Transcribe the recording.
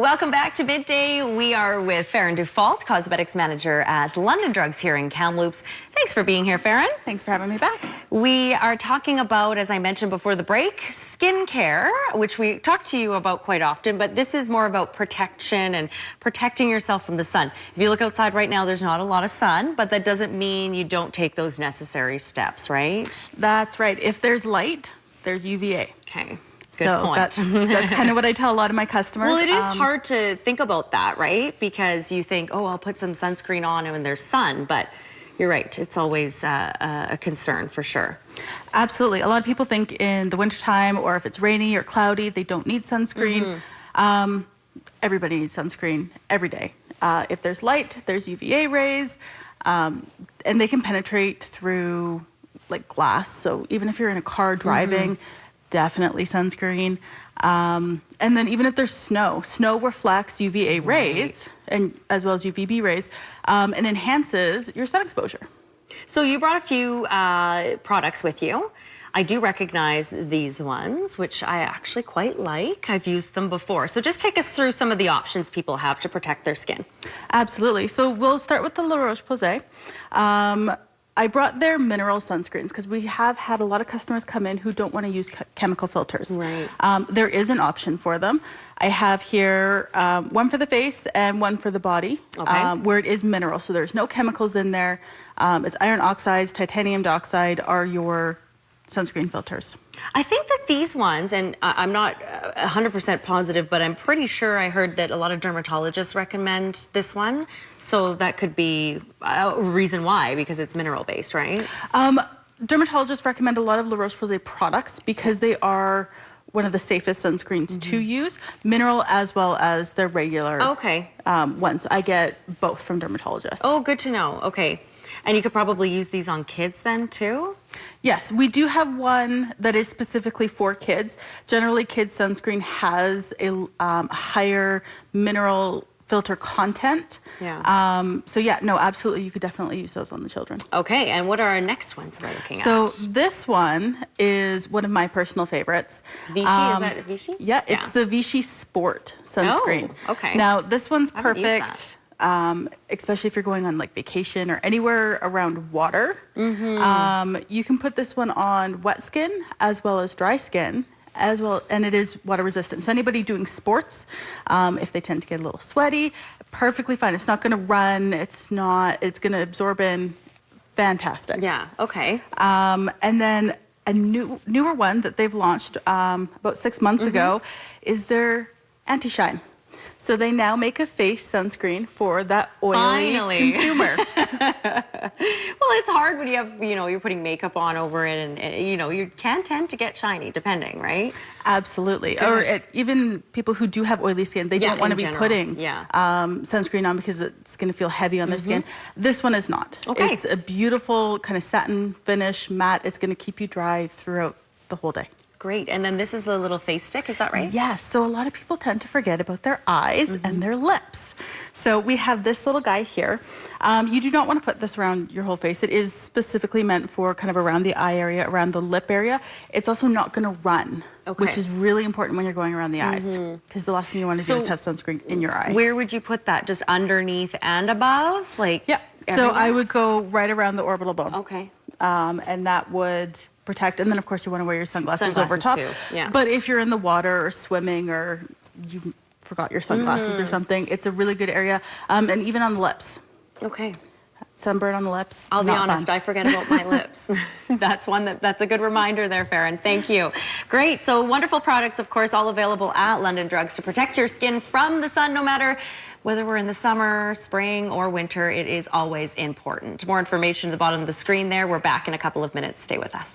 Welcome back to Midday. We are with Farron Dufault, Cosmetics Manager at London Drugs here in Kamloops. Thanks for being here, Farron. Thanks for having me back. We are talking about, as I mentioned before the break, skincare, which we talk to you about quite often, but this is more about protection and protecting yourself from the sun. If you look outside right now, there's not a lot of sun, but that doesn't mean you don't take those necessary steps, right? That's right. If there's light, there's UVA. Okay. Good point. That's kind of what I tell a lot of my customers. Well, it is hard to think about that, right? Because you think, oh, I'll put some sunscreen on when there's sun, but you're right. It's always a concern for sure. Absolutely. A lot of people think in the wintertime or if it's rainy or cloudy, they don't need sunscreen. Everybody needs sunscreen every day. If there's light, there's UVA rays, and they can penetrate through like glass. So even if you're in a car driving, definitely sunscreen. And then even if there's snow reflects UVA rays and as well as UVB rays and enhances your sun exposure. So you brought a few products with you. I do recognize these ones, which I actually quite like. I've used them before. So just take us through some of the options people have to protect their skin. Absolutely. So we'll start with the La Roche-Posay. I brought their mineral sunscreens because we have had a lot of customers come in who don't want to use chemical filters. Right. There is an option for them. I have here one for the face and one for the body, where it is mineral, so there's no chemicals in there. It's iron oxides, titanium dioxide are your sunscreen filters. I think that these ones, and I'm not 100% positive, but I'm pretty sure I heard that a lot of dermatologists recommend this one. So that could be a reason why, because it's mineral based, right? Dermatologists recommend a lot of La Roche-Posay products because they are one of the safest sunscreens to use, mineral as well as their regular ones. I get both from dermatologists. Oh, good to know. Okay. And you could probably use these on kids then too? Yes, we do have one that is specifically for kids. Generally, kids' sunscreen has a higher mineral filter content. Yeah. So yeah, no, absolutely, you could definitely use those on the children. Okay, and what are our next ones we're looking at? So this one is one of my personal favorites. Vichy, is that Vichy? Yeah, it's the Vichy Sport sunscreen. Oh, okay. Now, this one's perfect. Especially if you're going on like vacation or anywhere around water. You can put this one on wet skin as well as dry skin as well, and it is water resistant. So anybody doing sports, if they tend to get a little sweaty, perfectly fine. It's not going to run. It's going to absorb in. Fantastic. Yeah. Okay. And then a newer one that they've launched about 6 months ago is their anti-shine. So they now make a face sunscreen for that oily consumer. Well, it's hard when you have, you're putting makeup on over it and you can tend to get shiny depending, right? Absolutely. Or even people who do have oily skin, they don't want to be putting sunscreen on because it's going to feel heavy on their skin. This one is not. Okay. It's a beautiful kind of satin finish, matte. It's going to keep you dry throughout the whole day. Great. And then this is the little face stick, is that right? Yes. So a lot of people tend to forget about their eyes and their lips. So we have this little guy here. You do not want to put this around your whole face. It is specifically meant for kind of around the eye area, around the lip area. It's also not going to run, which is really important when you're going around the eyes, because the last thing you want to do is have sunscreen in your eye. Where would you put that? Just underneath and above? Like So I would go right around the orbital bone. Okay. And that would protect, and then of course you want to wear your sunglasses over top. Too. Yeah. But if you're in the water or swimming or you forgot your sunglasses or something, it's a really good area. And even on the lips. Okay. Sunburn on the lips. I'll be honest, I forget about my lips. That's a good reminder there, Farron. Thank you. Great. So wonderful products, of course, all available at London Drugs to protect your skin from the sun, no matter whether we're in the summer, spring, or winter. It is always important. More information at the bottom of the screen there. We're back in a couple of minutes. Stay with us.